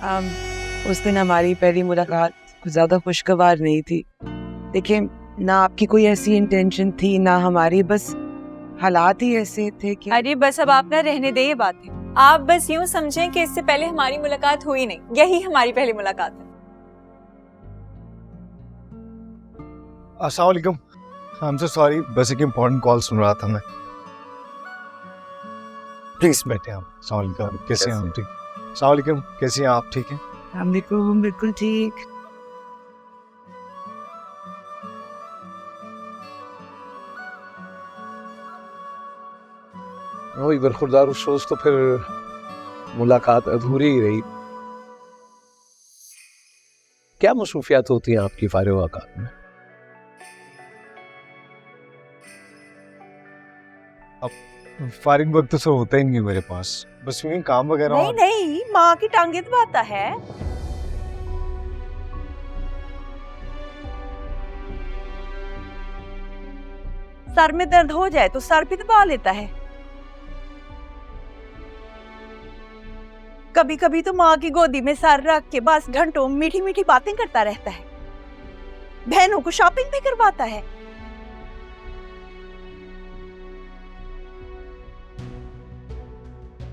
अम, उस दिन हमारी पहली मुलाकात कुछ ज़्यादा खुशगवार नहीं थी। देखिए, ना आपकी कोई ऐसी इंटेंशन थी ना हमारी, बस हालात ही ऐसे थे कि अरे बस अब आप ना रहने दे ये बातें। आप बस यूं समझें कि इससे पहले हमारी मुलाकात हुई नहीं, यही हमारी पहली मुलाकात है। अस्सलाम वालेकुम। आई एम सो सॉरी, बस एक इम्पोर्टेंट कॉल सुन रहा था मैं। प्लीज बैठे आप। अस्सलाम वालेकुम, कैसे हैं आप? ठीक। अस्सलाम वालेकुम, कैसे हैं आप? ठीक हैं? हम बिल्कुल ठीक। वही बरखुरदार उस रोज तो फिर मुलाकात अधूरी ही रही। क्या मसरूफियात होती हैं आपकी फारिग औकात में? फारिग वक्त तो होता ही नहीं है मेरे पास, बस यूं ही काम वगैरह। नहीं नहीं, माँ की टांगे दबाता है। सर में दर्द हो जाए तो सर भी दबा लेता है। कभी कभी तो माँ की गोदी में सर रख के बस घंटों मीठी मीठी बातें करता रहता है। बहनों को शॉपिंग भी करवाता है।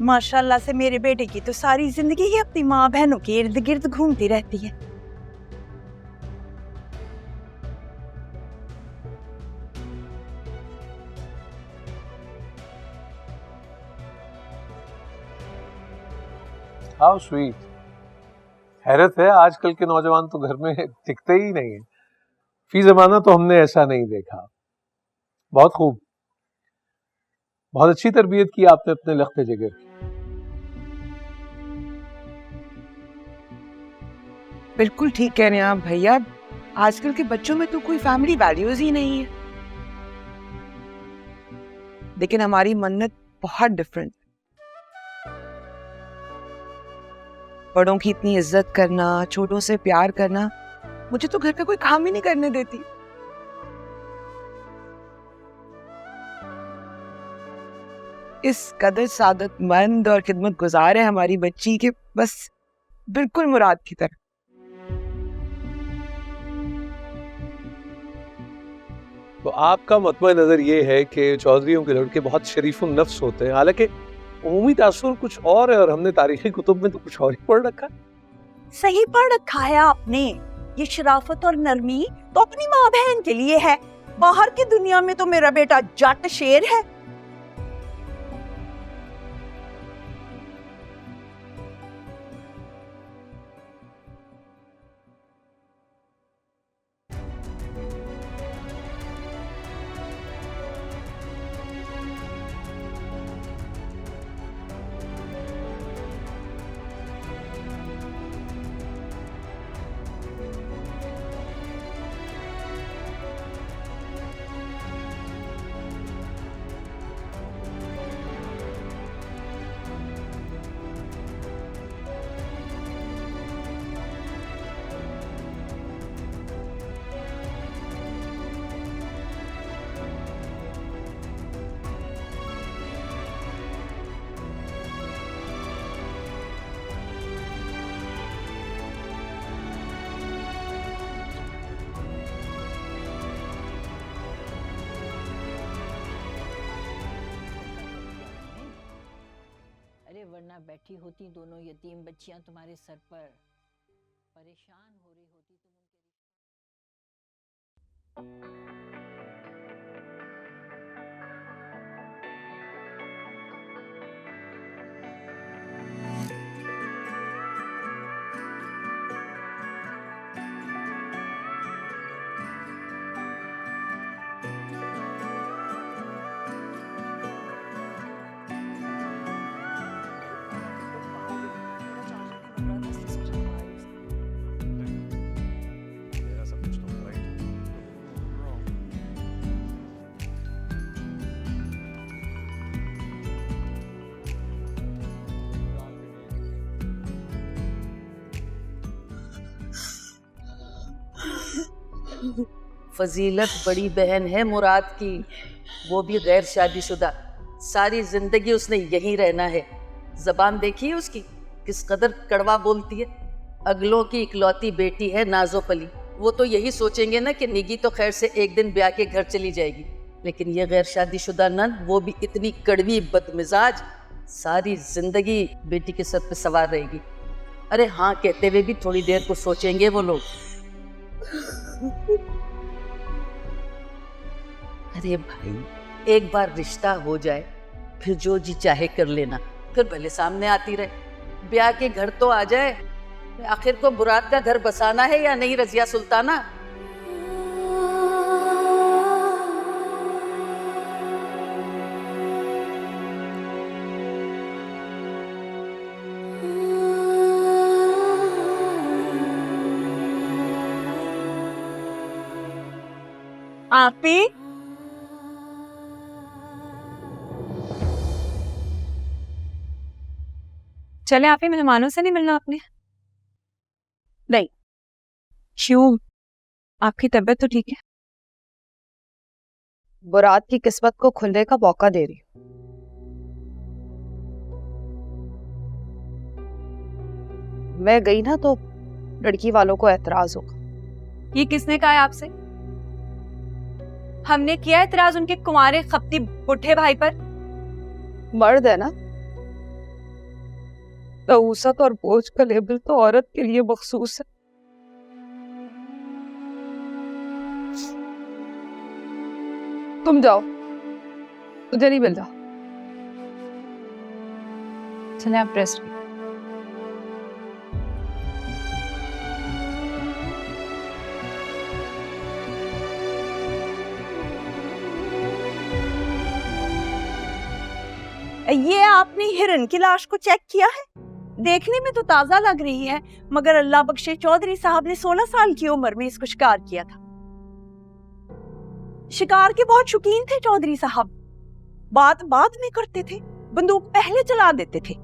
माशाल्लाह से मेरे बेटे की तो सारी जिंदगी ही अपनी माँ बहनों के इर्द गिर्द घूमती रहती है। How sweet. हैरत है, आजकल के नौजवान तो घर में टिकते ही नहीं है। फी जमाना तो हमने ऐसा नहीं देखा। बहुत खूब, बहुत अच्छी तरबियत की आपने अपने लख्ते जिगर की। बिल्कुल ठीक कह रहे हैं आप भैया। आजकल के बच्चों में तो कोई फैमिली वैल्यूज ही नहीं है। लेकिन हमारी मन्नत बहुत डिफरेंट। बड़ों की इतनी इज्जत करना, छोटों से प्यार करना, मुझे तो घर का कोई काम ही नहीं करने देती। इस कदर सादतमंद और खिदमत गुजार है हमारी बच्ची के, बस बिल्कुल मुराद की तरह। तो आपका मतबा नजर ये है कि चौधरियों के लड़के बहुत शरीफुन नफ्स होते हैं, हालांकि उमूमी तासुर कुछ और है और हमने तारीखी कुतुब में तो कुछ और ही पढ़ रखा है। सही पढ़ रखा है आपने। ये शराफत और नरमी तो अपनी माँ बहन के लिए है। बाहर की दुनिया में तो मेरा बेटा जट शेर है। वरना बैठी होती दोनों यतीम बच्चियां तुम्हारे सर पर, परेशान हो रही होती तुम। फजीलत बड़ी बहन है मुराद की, वो भी गैर शादीशुदा। सारी जिंदगी उसने यहीं रहना है। जबान देखी है उसकी, किस कदर कड़वा बोलती है। अगलों की इकलौती बेटी है नाजोपली, वो तो यही सोचेंगे ना कि निगी तो खैर से एक दिन ब्याह के घर चली जाएगी, लेकिन ये गैर शादीशुदा नंद, वो भी इतनी कड़वी बदमिजाज, सारी जिंदगी बेटी के सर पे सवार रहेगी। अरे हाँ कहते हुए भी थोड़ी देर को सोचेंगे वो लोग। अरे भाई, एक बार रिश्ता हो जाए फिर जो जी चाहे कर लेना, फिर भले सामने आती रहे। ब्याह के घर तो आ जाए, आखिर को मुराद का घर बसाना है या नहीं रजिया सुल्ताना? आपी, चले आपी, मेहमानों से नहीं मिलना आपने? नहीं। क्यों? आपकी तबीयत तो ठीक है? बुरात की किस्मत को खुलने का मौका दे रही हूँ। मैं गई ना तो लड़की वालों को एतराज होगा। ये किसने कहा है आपसे? हमने किया एतराज उनके कुंवारे खपती बुढ़े भाई पर। मर्द है ना, तऊसत और बोझ का लेबल तो औरत के लिए मखसूस है। तुम जाओ, मुझे नहीं मिल रहा। चले आप रेस्ट। ये आपने हिरन की लाश को चेक किया है? देखने में तो ताजा लग रही है, मगर अल्लाह बख्शे चौधरी साहब ने 16 साल की उम्र में इसको शिकार किया था। शिकार के बहुत शौकीन थे चौधरी साहब, बात बाद में करते थे, बंदूक पहले चला देते थे।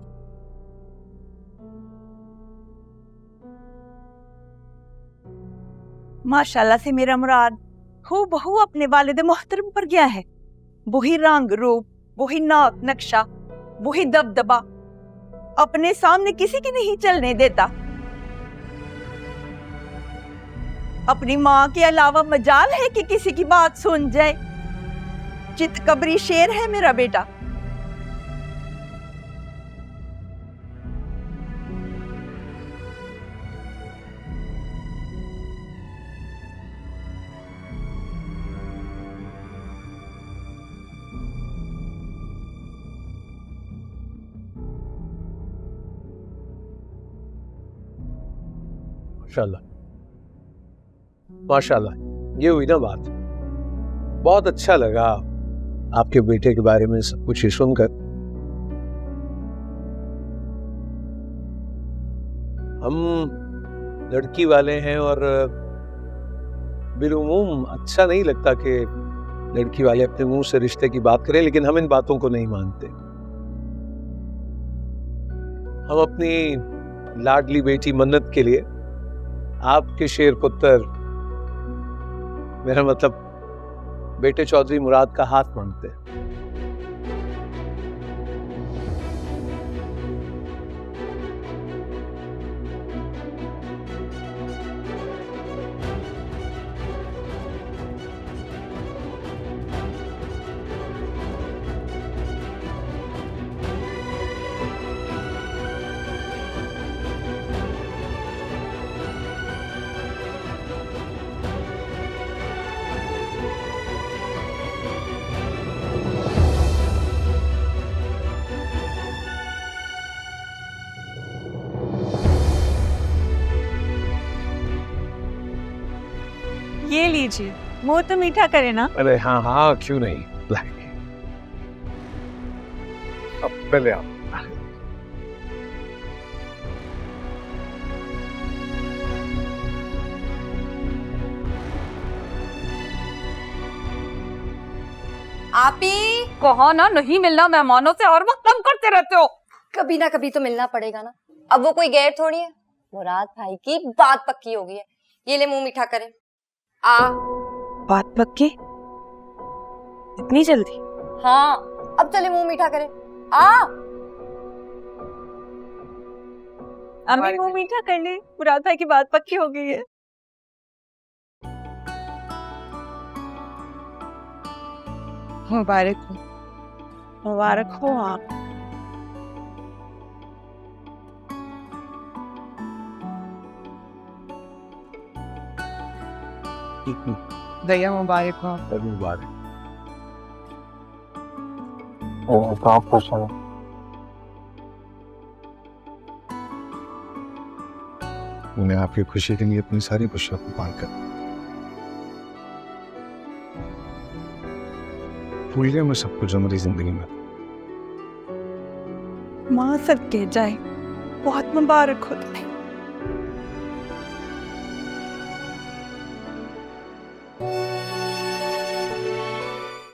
माशाल्लाह से मेरा मुराद हूबहू अपने वालिद मोहतरम पर गया है। वही रंग रूप, वही नाक नक्शा, वही दबदबा, अपने सामने किसी की नहीं चलने देता। अपनी माँ के अलावा मजाल है कि किसी की बात सुन जाए। चितकबरी शेर है मेरा बेटा। माशाल्लाह, माशाल्लाह, ये हुई ना बात। बहुत अच्छा लगा आपके बेटे के बारे में सब कुछ सुनकर। हम लड़की वाले हैं और बिलुमूम अच्छा नहीं लगता कि लड़की वाले अपने मुंह से रिश्ते की बात करें, लेकिन हम इन बातों को नहीं मानते। हम अपनी लाडली बेटी मन्नत के लिए आपके शेर पुत्र, मेरा मतलब बेटे चौधरी मुराद का हाथ मांगते हैं। ये लीजिए, मुंह तो मीठा करे ना। अरे हाँ हाँ, क्यों नहीं, लाएंगे। अब पहले आप। आप ही कहो ना, नहीं मिलना मेहमानों से, और वक्त कम करते रहते हो। कभी ना कभी तो मिलना पड़ेगा ना। अब वो कोई गैर थोड़ी है। मुराद भाई की बात पक्की हो गई है। ये ले मुंह मीठा करे। आ बात पक्की? इतनी जल्दी? हाँ, अब चले मुंह मीठा करे। आ अम्मी मुंह मीठा कर ले, मुराद भाई की बात पक्की हो गई है। मुबारक हो। मुबारक हो आप। भैया मुबारक हो। मुबारक। आप खुश हैं? उन्हें आपकी खुशी के लिए अपनी सारी खुशियों को पार कर भूल गया मैं सब कुछ जो मेरी जिंदगी में। माँ सदके जाए, बहुत मुबारक हो तुम्हें।